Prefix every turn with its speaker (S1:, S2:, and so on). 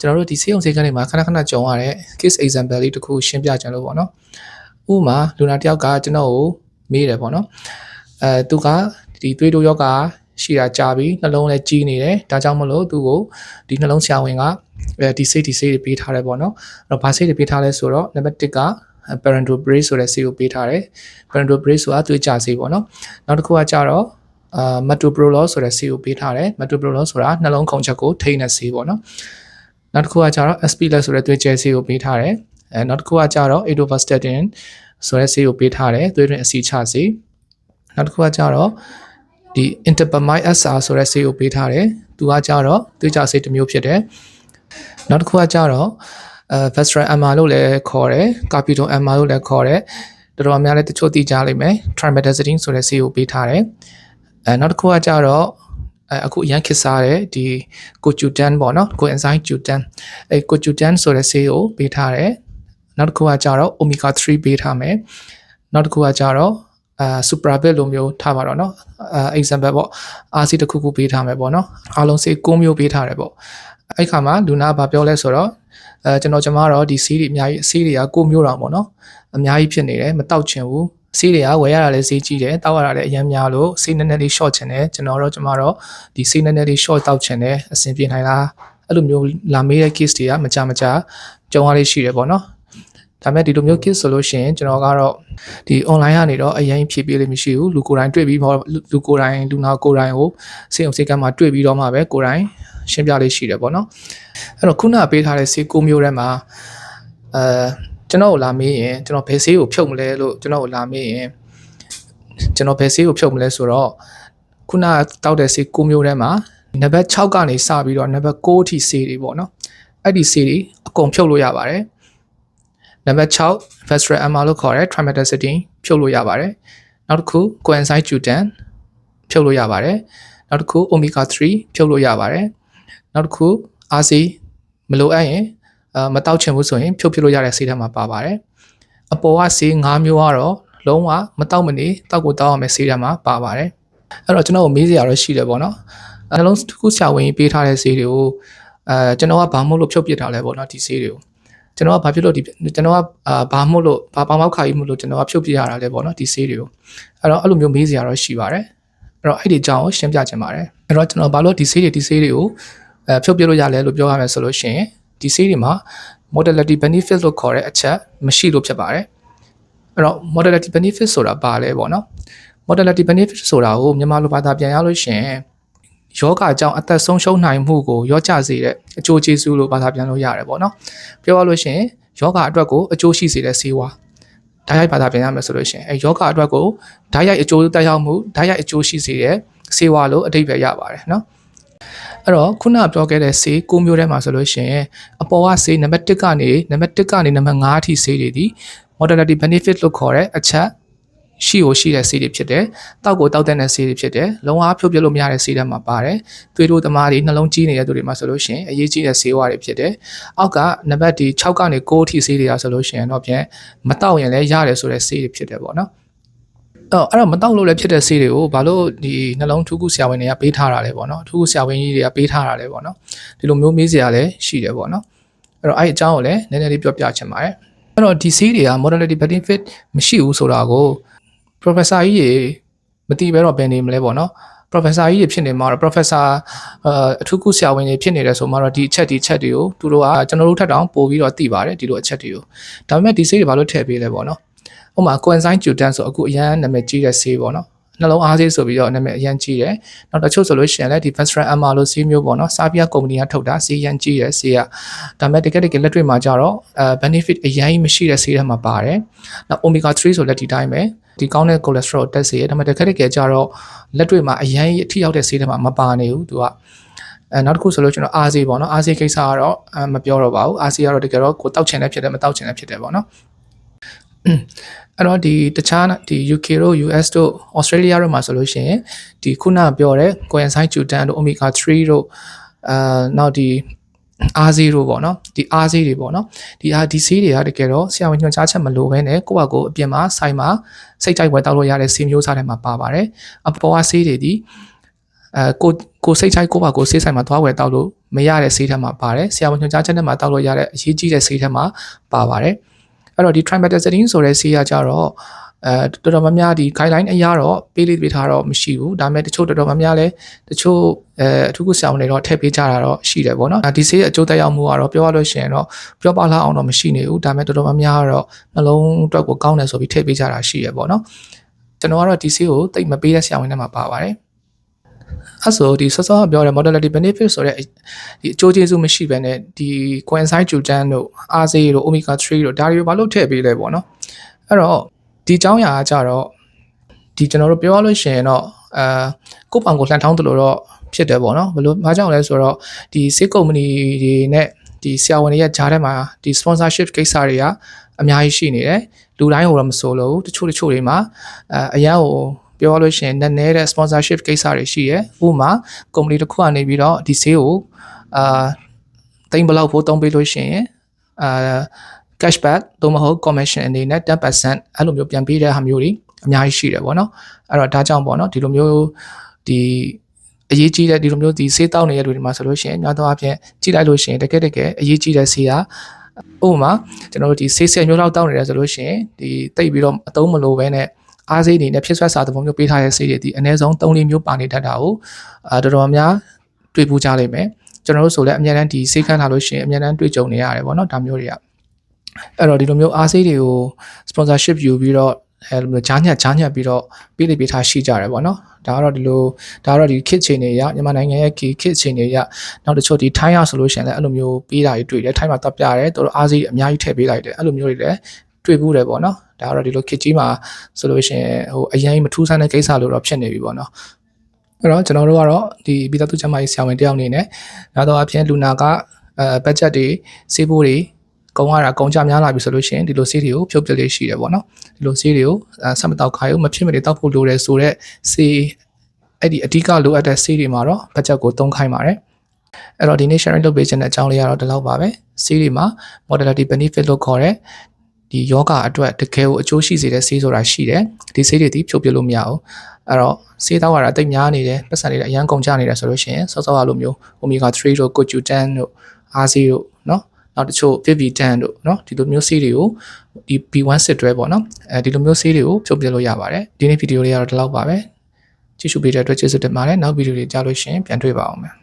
S1: ကျွန်တော်တို့ဒီဆေးရုံဆေးခန်းတွေမှာခဏခဏကြုံရတဲ့ case example လေးတစ်ခုရှင်းပြကြလို့ပေါ့နော်ဥပမာလူနာတယောက်ကကျွန်တော်ကိုမေးတယ်ပေါ့နော်သူကဒီသွေးတိုးယောဂရှိတာကြာပြီနှလုံးလည်းကြီးနေတယ်ဒါကြောင့်မလို့သူ့ကိုဒီနှလုံးဆရာဝန်ကဒီဆေးတွေပေးထားတယ်ပေါ့နော်အဲ့တော့ဘာဆေးတွေပေးထားလဲဆိုတော့နံပါတ်1ကPerindoprase ဆိုတဲ့ဆေးကိုပေးထားတယ် Perindoprase ဆိုတာသွေးကြဆေးပေါ့နော်နောက်တစ်ခုကကြတော့Metoprolol ဆိုတဲ့ဆေးကိုပေးထားတယ် Metoprolol ဆိုတာနှလုံးခုန်ချက်ကိုထိန်းတဲ့ဆေးပေါ့နော်နောက်တစ်ခုကကြတော့ Aspilus ဆိုတဲ့သွေးကြဲဆေးကိုပေးထားတယ်နောက်တစ်ခုကကြတော့ Atorvastatin ဆိုတဲ့ဆေးကိုပေးထားတယ်သွေးတွင်းအဆီချဆေးနောက်တစ်ခုကကြတော့ဒီ Interbamide SR ဆိုတဲ့ဆေးကိုပေးထားတယ်သူကကြတော့သွေးကြဆေးတစ်မျိုးဖြစ်တယ်နောက်တစ်ခုကကြတော့Vestral MR လို့လည်းခေါ်တယ် Carpidon MR လို့လည်းခေါ်တယ်တော်တော်များလည်းတချို့သိကြလိမ့်မယ် Trimethazidine ဆိုတဲ့ဆေးကိုပေးထားတယ်နောက်တစ်ခုကကြတော့အခုအရန်ခစ်စားတဲ့ဒီ Coartem ပေါ့နော် Coenzyme Q10 Coartem ဆိုတဲ့ဆေးကိုပေးထားတယ်နောက်တစ်ခုကကြတော့ Omega 3 ပေးထားမယ်နောက်တစ်ခုကကြတော့Supravit လိုမျိုးထားပါတော့เนาะexample ပေါ့အားစီတစ်ခုခုပေးထားမယ်ပေါ့เนาะအားလုံးဆေး9မျိုးပေးထားတယ်ပေါ့အဲ့ခါမှာလူနာကပြောလဲဆိုတော့ကျွန်တော်ကတော့ဒီဆေးတွေအများကြီးဆေးတွေက9မျိုးတောင်ပေါ့เนาะအများကြီးဖြစ်နေတယ်မတောက်ချင်ဘူးဆေးတွေကဝယ်ရတာလည်းဈေးကြီးတယ်တောက်ရတာလည်းအရင်များလို့ဆေးနည်းနည်းလေး short ချင်တယ်ကျွန်တော်တော့ဒီဆေးနည်းနည်းလေး short တောက်ချင်တယ်အဆင်ပြေနိုင်လားအဲ့လိုမျိုးလာမေးတဲ့ case တွေကမကြကြုံရလေးရှိတယ်ပေါ့เนาะဒါမဲ့ဒီလိုမျိုး case ဆိုလို့ရှိရင်ကျွန်တော်ကတော့ဒီ online ကနေတော့အရင်ဖြည့်ပေးလို့မရှိဘူးလူကိုယ်တိုင်တွေ့ပြီးလူကိုယ်တိုင်လူနာကိုယ်တိုင်ကိုဆေးရုံဆေးကမ်းမှာတွေ့ပြီးတော့မှပဲကိုယ်တိုင်ရှင်းပြလေးရှိတယ်ပေါ့နော်အဲ့တော့ခုနပေးထားတဲ့ဆေး9မျိုးထဲမှာကျွန်တော်လာမေးရင်ကျွန်တော်ဘယ်ဆေးကိုဖြုတ်မလဲလို့ကျွန်တော်လာမေးရင်ကျွန်တော်ဘယ်ဆေးကိုဖြုတ်မလဲဆိုတော့ခုနတောက်တဲ့ဆေး9မျိုးထဲမှာနံပါတ်6ကနေစပြီးတော့နံပါတ်9အထိဆေးတွေပေါ့နော်အဲ့ဒီဆေးတွေအကုန်ဖြုတ်လို့ရပါတယ်နံပါတ်6 Vestral MR လို့ခေါ်တဲ့ Trimethazidine ဖြုတ်လို့ရပါတယ်နောက်တစ်ခု Coenzyme Q10 ဖြုတ်လို့ရပါတယ်နောက်တစ်ခု Omega 3 ဖြုတ်လို့ရပါတယ်နောက်တစ်ခု RC မလိုအပ်ရင်မတောက်ချင်ဘူးဆိုရင်ဖြုတ်လို့ရတဲ့ဆေးထဲမှာပါပါတယ်အပေါ်ကဆေး5မျိုးကတော့လုံးဝမတောက်မနေတောက်ကိုတောက်ရမယ့်ဆေးထဲမှာပါပါတယ်အဲ့တော့ကျွန်တော်ကိုမေးစရာတော့ရှိတယ်ပေါ့နော်နှလုံးတစ်ခုဆရာဝန်ပေးထားတဲ့ဆေးတွေကိုကျွန်တော်ကဘာမို့လို့ဖြုတ်ပစ်တာလဲပေါ့နော်ဒီဆေးတွေကိုကျွန်တော်ကဘာဖြစ်လို့ကျွန်တော်ကဘာမို့လို့ဘာပေါမောက်ခါကြီးမို့လို့ကျွန်တော်ကဖြုတ်ပြရတာလဲပေါ့နော်ဒီဆေးတွေကိုအဲ့တော့အဲ့လိုမျိုးမေးစရာတော့ရှိပါတယ်အဲ့တော့အဲ့ဒီအကြောင်းကိုရှင်းပြချင်ပါတယ်အဲ့တော့ကျွန်တော်ဘာလို့ဒီဆေးတွေကိုဖြုတ်ပြလို့ရလဲလို့ပြောရမယ်ဆိုလို့ရှိရင်ဒီဆေးတွေမှာ modality benefit လို့ခေါ်တဲ့အချက်မရှိလို့ဖြစ်ပါတယ်အဲ့တော့ modality benefit ဆိုတာဘာလဲပေါ့နော် modality benefit ဆိုတာကိုမြန်မာလိုဘာသာပြန်ရလို့ရှိရင်ယောဂအကြောင်းအသက်ဆုံးရှုံးနိုင်မှုကိုရောကြစေတဲ့အကျိုးကျေးဇူးလို့ဘာသာပြန်လို့ရတယ်ပေါ့နော်ပြောရလို့ရှိရင်ယောဂအတွက်ကိုအကျိုးရှိစေတဲ့ဆေးဝါးဓာတ်ရိုက်ဘာသာပြန်ရမယ်ဆိုလို့ရှိရင်ယောဂအတွက်ကိုဓာတ်ရိုက်အကျိုးတက်ရောက်မှုဓာတ်ရိုက်အကျိုးရှိစေတဲ့ဆေးဝါးလို့အဓိပ္ပာယ်ရပါတယ်နော်အဲ့တော့ခုနပြောခဲ့တဲ့ဆေး9မျိုးထဲမှာဆိုလို့ရှိရင်အပေါ်ကဆေးနံပါတ်1ကနေနံပါတ်5အထိဆေးတွေဒီ modality benefit လို့ခေါ်တဲ့အချက်ရှိတဲ့ဆေးတွေဖြစ်တယ်။တောက်ကိုတောက်တဲ့ဆေးတွေဖြစ်တယ်။လုံးဝဖြုတ်ပြလို့မရတဲ့ဆေးတွေမှာပါတယ်။သွေးတိုးသမားတွေနှလုံးကြီးနေတဲ့သူတွေမှာဆိုလို့ရှိရင်အရေးကြီးတဲ့ဆေးဝါးတွေဖြစ်တယ်။အောက်ကနံပါတ်6ကနေ9အထိဆေးတွေကဆိုလို့ရှိရင်တော့ပြန်မတောက်ရင်လည်းရတယ်ဆိုတဲ့ဆေးတွေဖြစ်တယ်ပေါ့နော်။အဲ့တော့မတောက်လို့လည်းဖြစ်တဲ့ဆေးတွေကိုဘာလို့ဒီနှလုံးထူးခုဆရာဝန်တွေကပေးထားတာလဲပေါ့နော်။ထူးခုဆရာဝန်ကြီးတွေကပေးထားတာလဲပေါ့နော်။ဒီလိုမျိုးမေးစရာလည်းရှိတယ်ပေါ့နော်။အဲ့တော့အဲ့အကြောင်းကိုလည်းနည်းနည်းလေးပြောပြချင်ပါတယ်။အဲ့တော့ဒီဆေးတွေက modality benefit မရှိဘူးဆိုတာကိုprofessor ကြီးရေမသိဘဲတော့ဘယ်နေမလဲပေါ့နော် professor ကြီးရေဖြစ်နေမှာတော့ professor အထူးကုဆရာဝန်ကြီးဖြစ်နေတယ်ဆိုမှတော့ဒီအချက်တွေကိုသူတို့ကကျွန်တော်တို့ထပ်တောင်ပို့ပြီးတော့သိပါတယ်ဒီလိုအချက်တွေကိုဒါပေမဲ့ဒီဆေးတွေဘာလို့ထည့်ပေးလဲပေါ့နော်ဥပမာ coenzyme Q10 ဆိုအခုအရန်နာမည်ကြီးတဲ့ဆေးပေါ့နော်နှလုံးအားဆေးဆိုပြီးတော့နာမည်အရန်ကြီးတယ်နောက်တချို့ဆိုလို့ရှိရင်လည်းဒီ Vestral MR လို့ဆေးမျိုးပေါ့နော် Savia ကုမ္ပဏီကထုတ်တာဆေးရန်ကြီးတယ်ဆေးကဒါပေမဲ့တကယ်လက်တွေ့မှာကြတော့benefit အရင်မရှိတဲ့ဆေးတွေမှာပါတယ်နောက် omega 3ဆိုလည်းဒီတိုင်းပဲဒီကောင်းတဲ့ cholesterol တက်စေတယ်ဒါပေမဲ့တကယ်ကြတော့လက်တွေ့မှာအရင်အထိရောက်တဲ့ဆေးတွေမှာမပါနေဘူးသူကနောက်တစ်ခုဆိုလို့ကျွန်တော်အားဆေးပေါ့နော်အားဆေးကိစ္စကတော့မပြောတော့ပါဘူးအားဆေးကတော့တကယ်တော့ကိုတောက်ချင်လည်းဖြစ်တယ်မတောက်ချင်လည်းဖြစ်တယ်ပေါ့နော်အဲ့တော့ဒီတခြားဒီ UK တို့ US တို့ Australia တို့မှာဆိုလို့ရှိရင်ဒီခုနပြောတဲ့ coenzyme Q10 တို့ omega 3တို့နောက်ဒီR0 ပေါ့နော်ဒီ R0 တွေပေါ့နော်ဒီဆေးတွေကတကယ်တော့ဆရာဝန်ညွှန်ကြားချက်မလိုဘဲနဲ့ကိုယ့်ဘာကိုအပြင်မှာဆိုင်မှာစိတ်ကြိုက်ဝယ်တောက်လို့ရတဲ့ဆေးမျိုးစားတွေမှာပါပါတယ်အပေါ်ကဆေးတွေဒီ ကိုစိတ်ချိုက်ကိုပါကိုဆေးဆိုင်မှာသွားဝယ်တောက်လို့မရတဲ့ဆေးထက်မှာပါတယ်ဆရာဝန်ညွှန်ကြားချက်နဲ့မှာတောက်လို့ရတဲ့အရေးကြီးတဲ့ဆေးထက်မှာပါပါတယ်အဲ့တော့ဒီ trimethazidine ဆိုတဲ့ဆေးကကြတော့တော်တော်များများဒီ guideline အရတော့ပေးထားတော့မရှိဘူးဒါပေမဲ့တချို့တော်တော်များများလဲတချို့အထူးကုဆရာဝန်တွေတော့ထည့်ပေးကြတာတော့ရှိတယ်ပေါ့နော်ဒီဆေးရဲ့အကျိုးသက်ရောက်မှုကတော့ပြောရလို့ရှိရင်တော့ပြောပါလောက်အောင်တော့မရှိနေဘူးဒါပေမဲ့တော်တော်များများကတော့နှလုံးအတွက်ကိုကောင်းတယ်ဆိုပြီးထည့်ပေးကြတာရှိရပေါ့နော်ကျွန်တော်ကတော့ဒီဆေးကိုတိတ်မပေးတဲ့ဆရာဝန်တွေမှာပါပါတယ်အဲ့ဆိုဒီဆော့ဆော့ပြောတဲ့ modality benefit ဆိုတဲ့ဒီအကျိုးကျေးဇူးမရှိဘဲနဲ့ဒီ coenzyme Q10 တို့ RZ တို့ omega 3တို့ဒါတွေကိုဘာလို့ထည့်ပေးလဲပေါ့နော်အဲ့တော့ဒီအကြောင်းအရာကကြတော့ဒီကျွန်တော်တို့ပြောရလို့ရှိရင်တော့ကိုယ့်ပေါင်ကိုလှန်ထောင်းသလိုတော့ဖြစ်တယ်ပေါ့နော်ဘယ်လိုဘာကြောင့်လဲဆိုတော့ဒီဆေးကုမ္ပဏီတွေနဲ့ဒီဆရာဝန်တွေရဲ့ဂျားထဲမှာဒီ sponsorship ကိစ္စတွေကအများကြီးရှိနေတယ်လူတိုင်းဟိုတော့မဆိုလို့တချို့တွေမှာအရန်ကိုပြောလို့ရှိရင်နည်းနည်းတဲ့ sponsorship ကိစ္စတွေရှိရယ်ဥပမာကုမ္ပဏီတစ်ခုကနေပြီးတော့ဒီဆေးကိုသိန်းဘလောက်ဖို့သုံးပေးလို့ရှိရင်cashback သို့မဟုတ် commission အနေနဲ့ 10% အဲ့လိုမျိုးပြန်ပေးတဲ့ဟာမျိုးတွေအများကြီးရှိတယ်ပေါ့နော်အဲ့တော့ဒါကြောင့်ပေါ့နော်ဒီလိုမျိုးဒီအရေးကြီးတဲ့ဒီလိုမျိုးဒီဆေးတောက်နေတဲ့လူတွေမှာဆိုလို့ရှိရင်များသောအားဖြင့်ကြည့်လိုက်လို့ရှိရင်တကယ်အရေးကြီးတဲ့ဆေးကဥပမာကျွန်တော်တို့ဒီဆေးမျိုးလောက်တောက်နေတယ်ဆိုလို့ရှိရင်ဒီတိတ်ပြီးတော့အသုံးမလိုဘဲနဲ့အားဆေးအနေနဲ့ဖြစ်ဆွဲစာသဘောမျိုးပေးထားတဲ့ဆေးတွေဒီအနည်းဆုံး3-4မျိုးပါနေတတ်တာကိုတော်တော်များတွေ့ပူးကြလိမ့်မယ်ကျွန်တော်တို့ဆိုလည်းအများတန်းဒီဆေးခန်းလာလို့ရှိရင်အများတန်းတွေ့ကြုံနေရတယ်ပေါ့နော်ဒါမျိုးတွေကအဲ့တော့ဒီလိုမျိုးအားဆေးတွေကို sponsorship ယူပြီးတော့အဲ့လိုမျိုးဂျားညက်ပြီးတော့ပေးထားရှိကြတယ်ပေါ့နော်ဒါကတော့ဒီလိုဒါကတော့ဒီ kit ချိန်တွေရမြန်မာနိုင်ငံရဲ့ kit ချိန်တွေရနောက်တချို့ဒီ ထိုင်းရဆိုလို့ရှိရင်လည်းအဲ့လိုမျိုးပေးတာတွေတွေ့တယ်ထိုင်းမှာတပ်ပြတယ်တို့အားဆေးအများကြီးထည့်ပေးလိုက်တယ်အဲ့လိုမျိုးတွေလည်းတွေ့ဘူးတယ်ပေါ့နော်ဒါကတော့ဒီလို kit ကြီးမှာဆိုလို့ရှိရင်ဟိုအရင်မထူးဆန်းတဲ့ကိစ္စလို့တော့ဖြစ်နေပြီပေါ့နော်အဲ့တော့ကျွန်တော်တို့ကတော့ဒီပြည်သက်သူကျန်းမာရေးဆရာဝန်တယောက်အနေနဲ့နောက်တော့အပြင်လူနာကbudget တွေစေးဖို့တွေကုန်ကြများလာပြီဆိုလို့ရှိရင်ဒီလိုဆေးတွေကိုဖြုတ်ပြလေးရှိတယ်ပေါ့နော်ဒီလိုဆေးတွေကိုဆက်မတောက်ခိုင်းဘူးမဖြစ်မနေတောက်ဖို့လိုတယ်ဆိုတော့ဆေးအဲ့ဒီအဓိကလိုအပ်တဲ့ဆေးတွေမှာတော့ budget ကိုသုံးခိုင်းပါတယ်အဲ့တော့ဒီနေ့ sharing လုပ်ပေးခြင်းတဲ့အကြောင်းလေးကတော့ဒီလောက်ပါပဲဆေးတွေမှာ modality benefit လို့ခေါ်တဲ့ဒီယောဂအတွက်တကယ်ကိုအကျိုးရှိစေတဲ့ဆေးဆိုတာရှိတယ်ဒီဆေးတွေဒီဖြုတ်ပြလို့မရဘူးအဲ့တော့ဆေးတောက်ရတာတိတ်များနေတယ်ပတ်စံတွေလည်းအရန်ကုန်ကြနေတယ်ဆိုလို့ရှိရင်စောစောကလိုမျိုး omega 3တို့ CoQ10 တို့ RZ တို့နော်နောက်တချို့ 5010 တို့เนาะဒီလိုမျိုးဆေးတွေကိုဒီ B1 စစ်တွဲပေါ့နော်ဒီလိုမျိုးဆေးတွေကိုဖြုတ်ပြလို့ရပါတယ်ဒီနေ့ဗီဒီယိုလေးကတော့ဒီလောက်ပါပဲကြည့်ရှုပေးတဲ့အတွက်ကျေးဇူးတင်ပါတယ်နောက်ဗီဒီယိုတွေကြားလို့ရှိရင်ပြန်တွေ့ပါအောင်မယ်